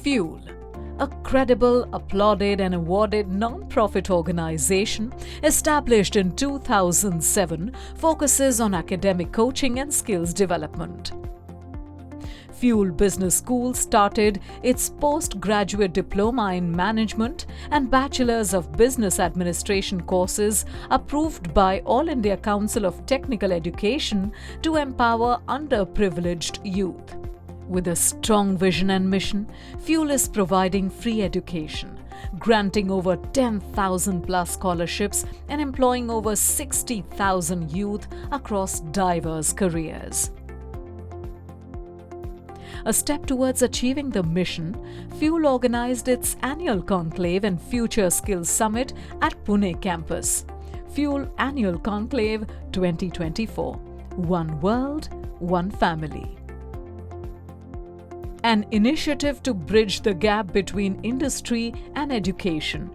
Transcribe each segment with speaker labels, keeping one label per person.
Speaker 1: Fuel, a credible, applauded and awarded non-profit organization established in 2007, focuses on academic coaching and skills development. Fuel Business School started its postgraduate diploma in management and Bachelor's of Business Administration courses approved by All India Council of Technical Education to empower underprivileged youth. With a strong vision and mission, Fuel is providing free education, granting over 10,000 plus scholarships and employing over 60,000 youth across diverse careers. A step towards achieving the mission, Fuel organized its annual Conclave and Future Skills Summit at Pune campus. Fuel Annual Conclave 2024. One World, One Family. An initiative to bridge the gap between industry and education.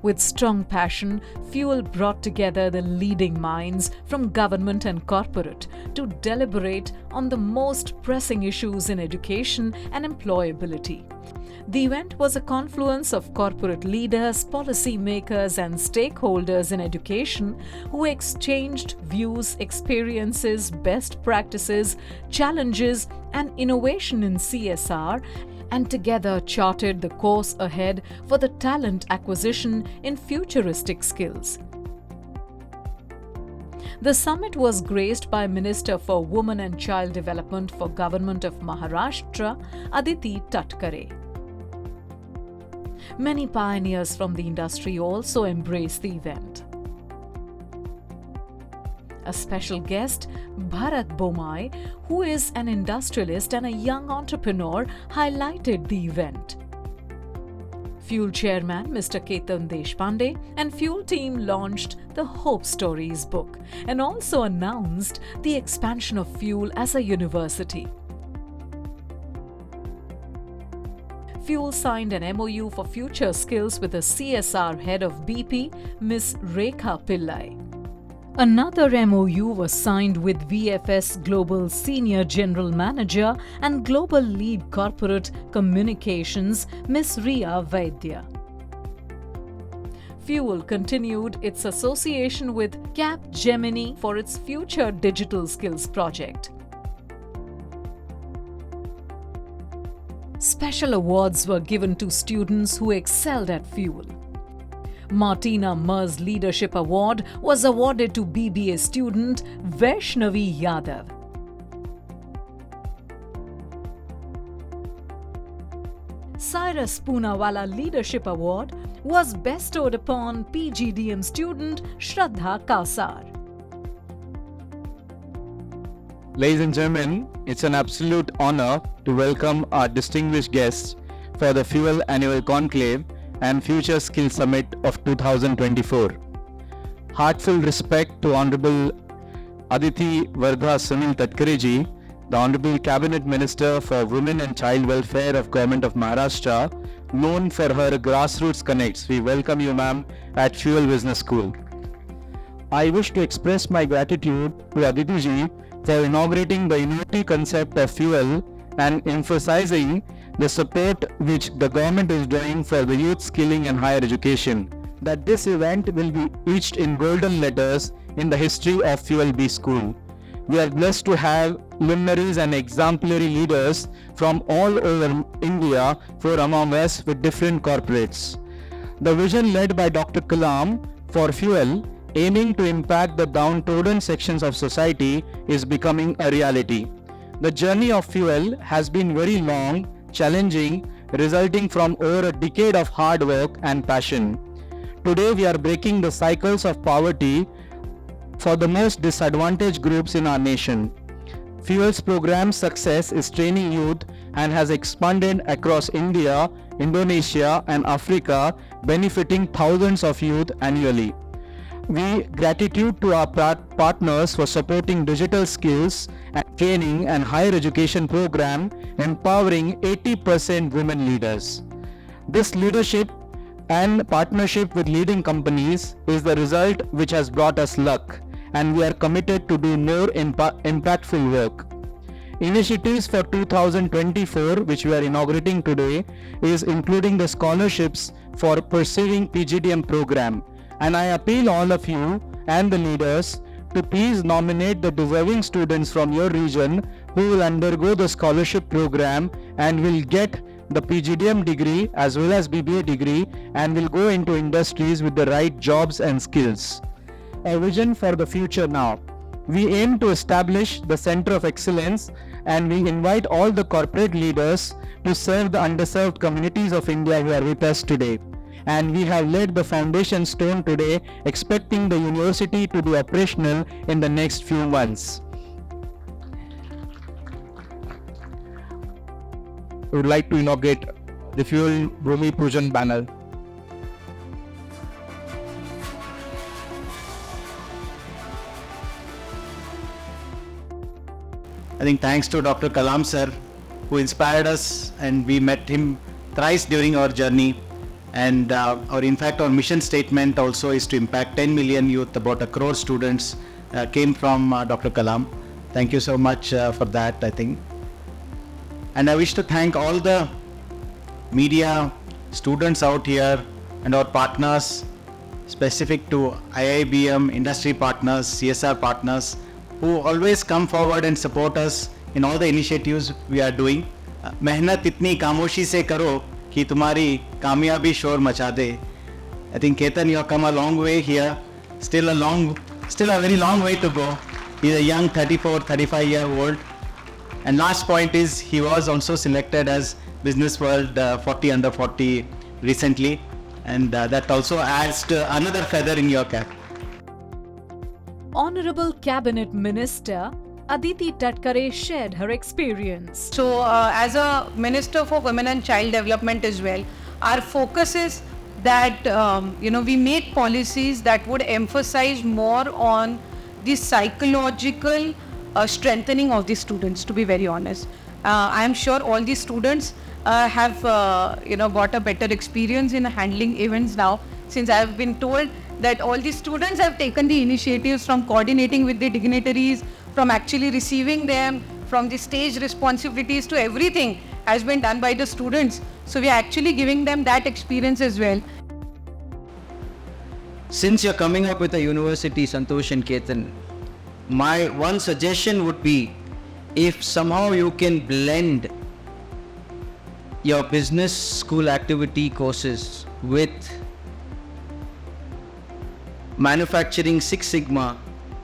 Speaker 1: With strong passion, Fuel brought together the leading minds from government and corporate to deliberate on the most pressing issues in education and employability. The event was a confluence of corporate leaders, policy makers, and stakeholders in education who exchanged views, experiences, best practices, challenges, and innovation in CSR, and together charted the course ahead for the talent acquisition in futuristic skills. The summit was graced by Minister for Women and Child Development for Government of Maharashtra, Aditi Tatkare. Many pioneers from the industry also embraced the event. A special guest, Bharat Bomai, who is an industrialist and a young entrepreneur, highlighted the event. Fuel Chairman Mr. Ketan Deshpande and Fuel team launched the Hope Stories book and also announced the expansion of Fuel as a university. Fuel signed an MOU for future skills with the CSR head of BP, Ms. Rekha Pillai. Another MOU was signed with VFS Global Senior General Manager and Global Lead Corporate Communications, Ms. Riya Vaidya. Fuel continued its association with Capgemini for its Future Digital Skills project. Special awards were given to students who excelled at Fuel. Martina Mers Leadership Award was awarded to BBA student Vaishnavi Yadav. Cyrus Poonawala Leadership Award was bestowed upon PGDM student Shraddha Kasar.
Speaker 2: Ladies and gentlemen, it's an absolute honor to welcome our distinguished guests for the Fuel Annual Conclave and Future Skills Summit of 2024. Heartfelt respect to Honorable Aditi Vardha Sunil Tatkare ji, the Honorable Cabinet Minister for Women and Child Welfare of Government of Maharashtra, known for her grassroots connects. We welcome you, ma'am, at Fuel Business School. I wish to express my gratitude to Aditi ji for inaugurating the innovative concept of Fuel and emphasizing the support which the government is doing for the youth skilling and higher education. That this event will be etched in golden letters in the history of Fuel B School. We are blessed to have luminaries and exemplary leaders from all over India for among us with different corporates. The vision led by Dr. Kalam for Fuel, aiming to impact the downtrodden sections of society, is becoming a reality. The journey of Fuel has been very long, challenging, resulting from over a decade of hard work and passion. Today we are breaking the cycles of poverty for the most disadvantaged groups in our nation. Fuel's program success is training youth and has expanded across India, Indonesia and Africa, benefiting thousands of youth annually. We gratitude to our partners for supporting digital skills and training and higher education program, empowering 80% women leaders. This leadership and partnership with leading companies is the result which has brought us luck, and we are committed to do more impactful work. Initiatives for 2024, which we are inaugurating today, is including the scholarships for pursuing PGDM program. And I appeal all of you and the leaders to please nominate the deserving students from your region who will undergo the scholarship program and will get the PGDM degree as well as BBA degree and will go into industries with the right jobs and skills. A vision for the future now. We aim to establish the Center of Excellence and we invite all the corporate leaders to serve the underserved communities of India who are with us today. And we have laid the foundation stone today, expecting the university to be operational in the next few months. We would like to inaugurate the Fuel Bhumi Pujan banner.
Speaker 3: I think thanks to Dr. Kalam sir, who inspired us, and we met him thrice during our journey. And our mission statement also is to impact 10 million youth, about 1 crore students came from Dr. Kalam. Thank you so much for that, I think. And I wish to thank all the media, students out here, and our partners, specific to IIBM, industry partners, CSR partners, who always come forward and support us in all the initiatives we are doing. मेहनत इतनी खामोशी से करो कि तुम्हारी कामयाबी शोर मचा दे. I think Ketan, you have come a long way here. Still a very long way to go. He's a young 35-year-old. And last point is, he was also selected as Business World 40 under 40 recently. And that also adds to another feather in your cap.
Speaker 1: Honorable Cabinet Minister Aditi Tatkare shared her experience.
Speaker 4: So, as a Minister for Women and Child Development as well, our focus is that we make policies that would emphasize more on the psychological strengthening of the students. To be very honest, I am sure all the students have got a better experience in handling events now, since I have been told that all the students have taken the initiatives from coordinating with the dignitaries, from actually receiving them, from the stage responsibilities to everything has been done by the students. So we are actually giving them that experience as well.
Speaker 5: Since you're coming up with a university, Santosh and Ketan, my one suggestion would be, if somehow you can blend your business school activity courses with manufacturing Six Sigma,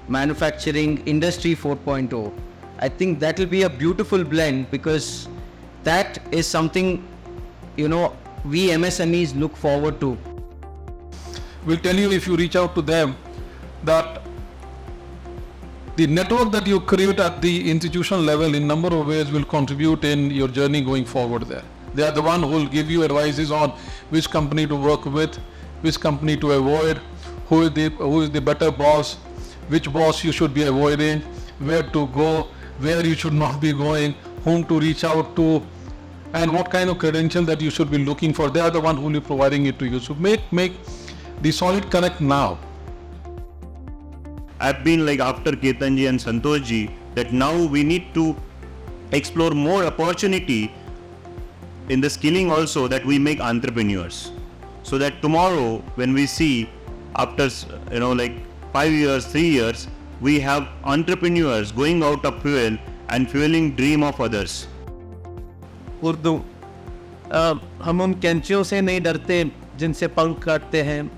Speaker 5: manufacturing industry 4.0, I think that will be a beautiful blend, because that is something we MSMEs look forward to.
Speaker 6: Will tell you, if you reach out to them, that the network that you create at the institutional level in number of ways will contribute in your journey going forward there. They are the one who will give you advices on which company to work with, which company to avoid, who is the better boss, which boss you should be avoiding, where to go, where you should not be going, whom to reach out to, and what kind of credential that you should be looking for. They are the one who will be providing it to you. So make the solid connect now.
Speaker 7: I've been like after Ketanji and Santoshji, that now we need to explore more opportunity in the skilling also, that we make entrepreneurs, so that tomorrow when we see after 5 years, 3 years, we have entrepreneurs going out of fuel and fueling dream of others.
Speaker 5: Urdu, हम उन कैंचियों से नहीं डरते जिनसे पंख काटते हैं,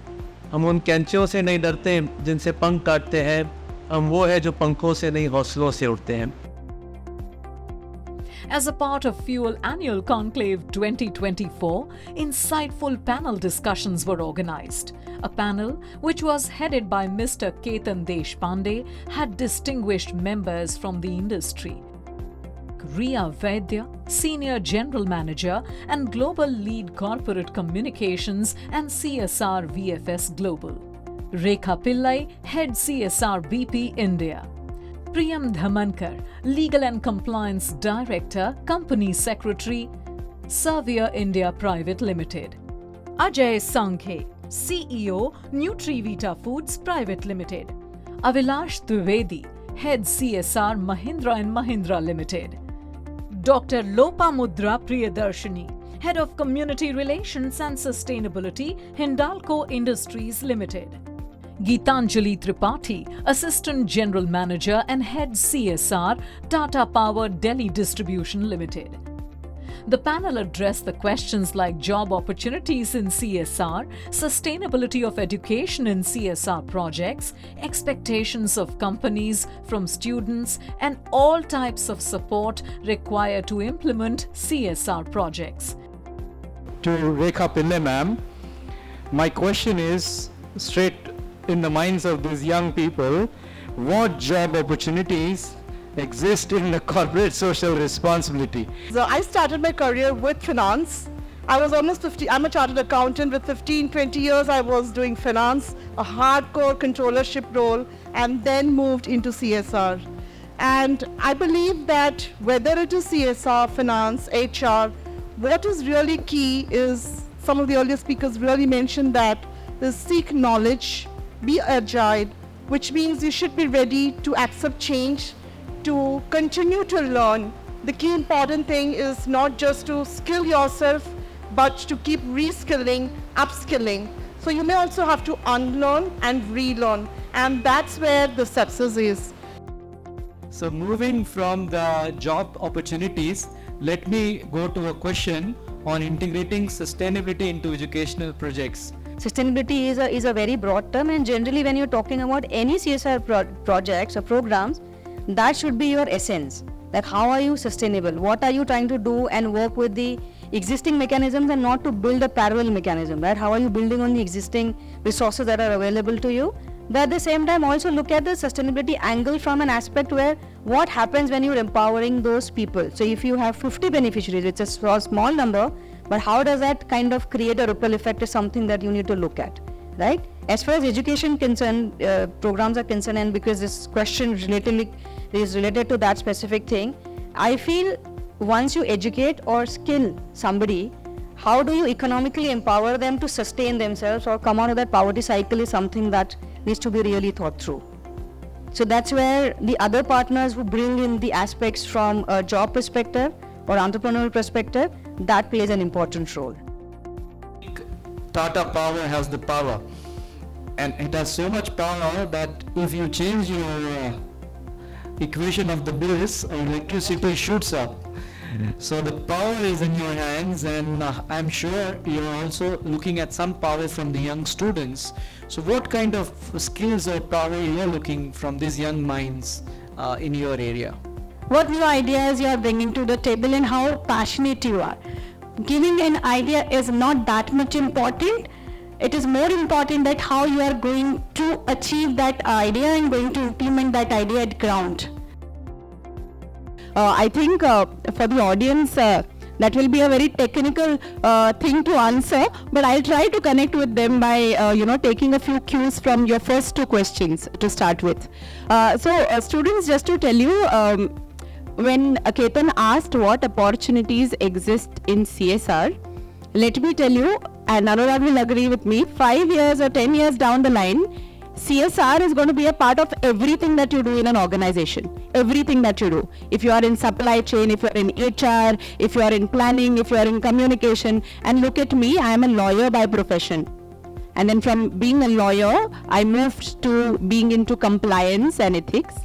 Speaker 5: हम उन कैंचियों से नहीं डरते जिनसे पंख काटते हैं, हम वो है जो पंखों से नहीं हौसलों से उड़ते हैं.
Speaker 1: As a part of Fuel Annual Conclave 2024, insightful panel discussions were organized. A panel which was headed by Mr. Ketan Deshpande had distinguished members from the industry. Riya Vaidya, Senior General Manager and Global Lead Corporate Communications and CSR VFS Global. Rekha Pillai, Head CSR BP India. Priyam Dhamankar, Legal and Compliance Director, Company Secretary, Servier India Private Limited. Ajay Sankhe, CEO, Nutrivita Foods Private Limited. Avilash Dwivedi, Head CSR Mahindra & Mahindra Limited. Dr. Lopamudra Priyadarshini, Head of Community Relations and Sustainability, Hindalco Industries Limited. Geetanjali Tripathi, Assistant General Manager and Head CSR, Tata Power Delhi Distribution Limited. The panel addressed the questions like job opportunities in CSR, sustainability of education in CSR projects, expectations of companies from students, and all types of support required to implement CSR projects.
Speaker 2: To Rekha Pillai ma'am, my question is straight in the minds of these young people: what job opportunities exist in the corporate social responsibility?
Speaker 8: So I started my career with finance. I was almost 50. I'm a chartered accountant. With 15, 20 years, I was doing finance, a hardcore controllership role, and then moved into CSR. And I believe that whether it is CSR, finance, HR, what is really key is, some of the earlier speakers really mentioned that, is seek knowledge, be agile, which means you should be ready to accept change, to continue to learn. The key important thing is not just to skill yourself, but to keep reskilling, upskilling. So you may also have to unlearn and relearn, and that's where the success is.
Speaker 2: So moving from the job opportunities, let me go to a question on integrating sustainability into educational projects.
Speaker 9: Sustainability is a very broad term, and generally when you're talking about any CSR projects or programs, that should be your essence. Like, how are you sustainable? What are you trying to do and work with the existing mechanisms and not to build a parallel mechanism, right? How are you building on the existing resources that are available to you? But at the same time, also look at the sustainability angle from an aspect where what happens when you're empowering those people. So if you have 50 beneficiaries, it's a small number, but how does that kind of create a ripple effect is something that you need to look at, right? As far as education concerned, programs are concerned, and because this question is related to that specific thing, I feel once you educate or skill somebody, how do you economically empower them to sustain themselves or come out of that poverty cycle is something that needs to be really thought through. So that's where the other partners who bring in the aspects from a job perspective or entrepreneurial perspective, that plays an important role.
Speaker 2: Tata Power has the power, and it has so much power that if you change your equation of the bills, electricity shoots up. So the power is in your hands, and I'm sure you're also looking at some power from the young students. So what kind of skills or power you're looking from these young minds in your area?
Speaker 10: What new ideas you are bringing to the table and how passionate you are. Giving an idea is not that much important. It is more important that how you are going to achieve that idea and going to implement that idea at ground. I think for the audience that will be a very technical thing to answer, but I'll try to connect with them by taking a few cues from your first two questions to start with. So students, just to tell you, when Ketan asked what opportunities exist in CSR, let me tell you, and Anurag will agree with me, 5 years or 10 years down the line, CSR is going to be a part of everything that you do in an organization. Everything that you do. If you are in supply chain, if you are in HR, if you are in planning, if you are in communication. And look at me, I am a lawyer by profession. And then from being a lawyer, I moved to being into compliance and ethics.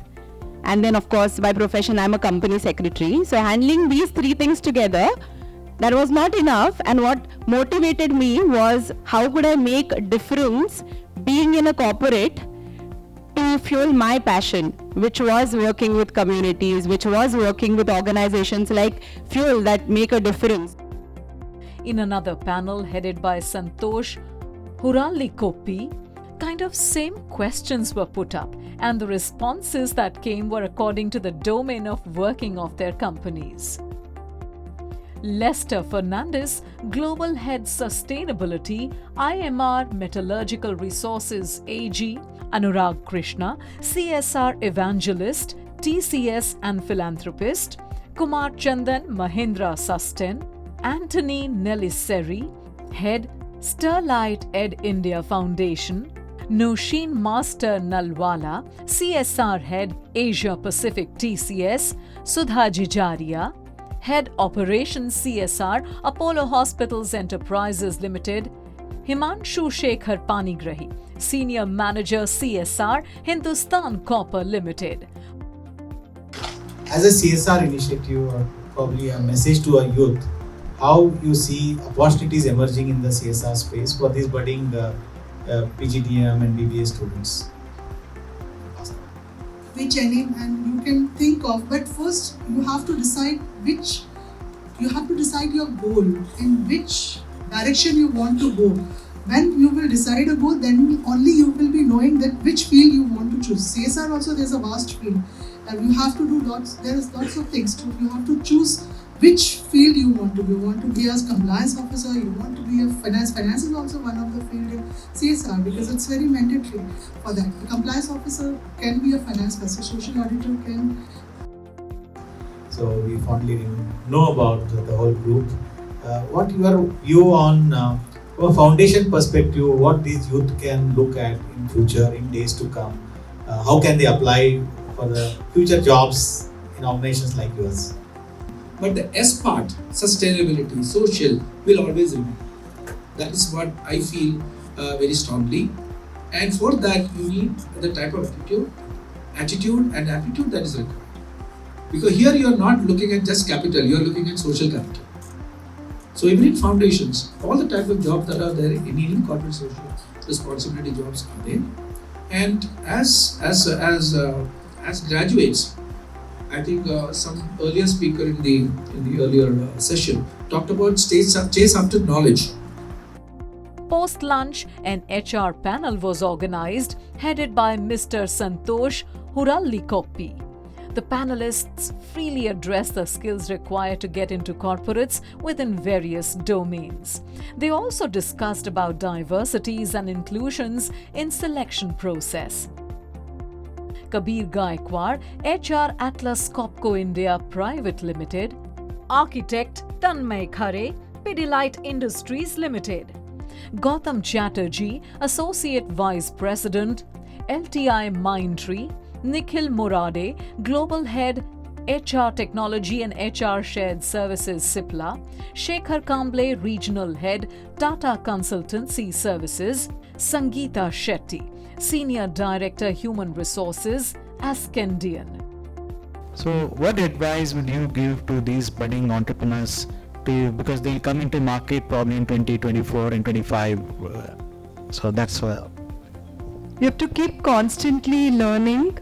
Speaker 10: And then of course, by profession, I'm a company secretary. So handling these three things together, that was not enough. And what motivated me was how could I make a difference being in a corporate to fuel my passion, which was working with communities, which was working with organizations like Fuel that make a difference.
Speaker 1: In another panel headed by Santosh Huralikopi, kind of same questions were put up, and the responses that came were according to the domain of working of their companies. Lester Fernandez, Global Head Sustainability, IMR Metallurgical Resources AG, Anurag Krishna, CSR Evangelist, TCS and Philanthropist, Kumar Chandan Mahindra Sustain, Anthony Nelisseri, Head Sterlite Ed India Foundation, Noshin Master Nalwala, CSR Head Asia Pacific TCS, Sudha Jijaria, Head Operations CSR Apollo Hospitals Enterprises Limited, Himanshu Shekhar Panigrahi, Senior Manager CSR Hindustan Copper Limited.
Speaker 11: As a CSR initiative or probably a message to our youth, how you see opportunities emerging in the CSR space for these budding PGDM and BBA students?
Speaker 12: Which NM and you can think of, but first you have to decide your goal, in which direction you want to go. When you will decide a goal, then only you will be knowing that which field you want to choose. CSR also, there's a vast field. You have to do there's lots of things to, you have to choose which field you want to be. You want to be a compliance officer, you want to be a finance is also one of the field in CSR because it's very mandatory for that. The compliance officer can be a finance person, social auditor can.
Speaker 11: So we fondly know about the whole group. What your view on from a foundation perspective, what these youth can look at in future, in days to come? How can they apply for the future jobs in organizations like yours?
Speaker 13: But the S part, sustainability, social, will always remain. That is what I feel very strongly. And for that, you need the type of attitude and aptitude that is required. Because here you are not looking at just capital, you are looking at social capital. So even in foundations, all the type of jobs that are there in any corporate social responsibility jobs are there. And as graduates, I think some earlier speaker in the earlier session talked about chase after knowledge.
Speaker 1: Post-lunch, an HR panel was organized, headed by Mr. Santosh Hurallikoppi. The panelists freely addressed the skills required to get into corporates within various domains. They also discussed about diversities and inclusions in selection process. Kabir Gaikwad, HR Atlas Copco India Private Limited, Architect Tanmay Khare, Pidilite Industries Limited, Gautam Chatterjee, Associate Vice President, LTI Mindtree, Nikhil Morade, Global Head, HR Technology and HR Shared Services SIPLA, Shekhar Kamble, Regional Head, Tata Consultancy Services, Sangeeta Shetty, Senior Director Human Resources, Ascendian.
Speaker 2: So what advice would you give to these budding entrepreneurs because they'll come into market probably in 2024 and 25? So that's why.
Speaker 8: You have to keep constantly learning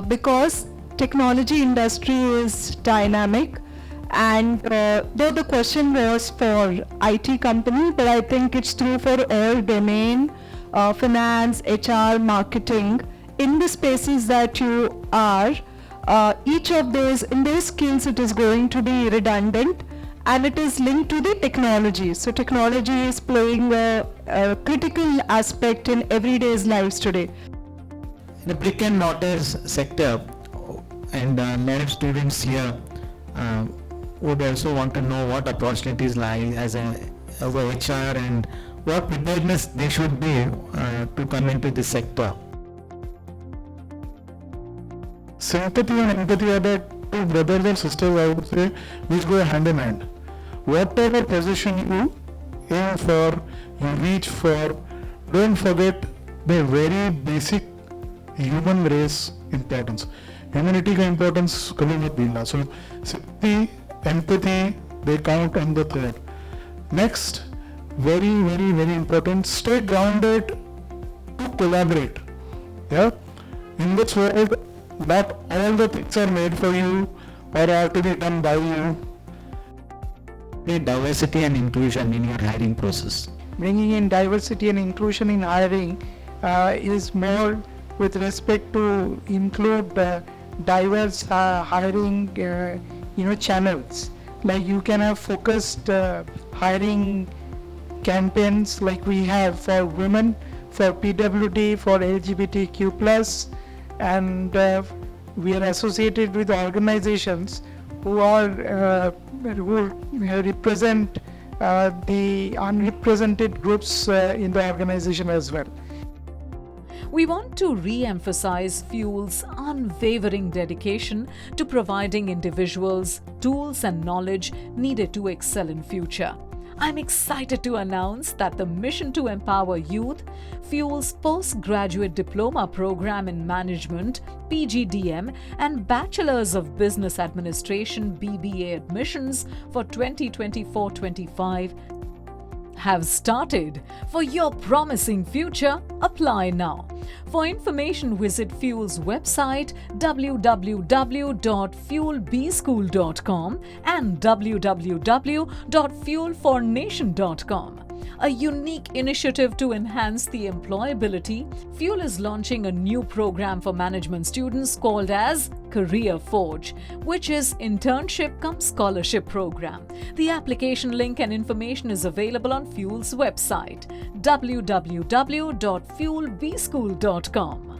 Speaker 8: because technology industry is dynamic, and though the question was for IT company, but I think it's true for all domain, finance, HR, marketing. In the spaces that you are, each of those, in those skills it is going to be redundant and it is linked to the technology. So technology is playing a critical aspect in everyday's lives today.
Speaker 2: In the brick and mortar sector, and a lot of students here would also want to know what opportunities lie as a HR and what preparedness they should be to come into this sector.
Speaker 6: Sympathy and empathy are the two brothers and sisters, I would say, which go hand in hand. Whatever position you aim for, you reach for, don't forget the very basic human race importance. Humanity का importance कभी मत भूलना. So sympathy, empathy, they count on the third. Next, very important, stay grounded to collaborate. Yeah, in this world, not all the things are made for you or are to be done by you.
Speaker 2: Diversity and inclusion in your hiring process.
Speaker 14: Bringing in diversity and inclusion in hiring is more with respect to include diverse hiring channels. Like you can have focused hiring campaigns like we have for women, for PWD, for LGBTQ+, and we are associated with organizations who represent the unrepresented groups in the organization as well.
Speaker 1: We want to re-emphasize Fuel's unwavering dedication to providing individuals tools and knowledge needed to excel in future. I'm excited to announce that the Mission to Empower Youth, Fuel's postgraduate diploma program in management, PGDM, and Bachelors of Business Administration, BBA admissions for 2024-25 have started. For your promising future, apply now. For information, visit Fuel's website www.fuelbschool.com and www.fuelfornation.com. A unique initiative to enhance the employability, Fuel is launching a new program for management students called as Career Forge, which is internship cum scholarship program. The application link and information is available on Fuel's website www.fuelbschool.com.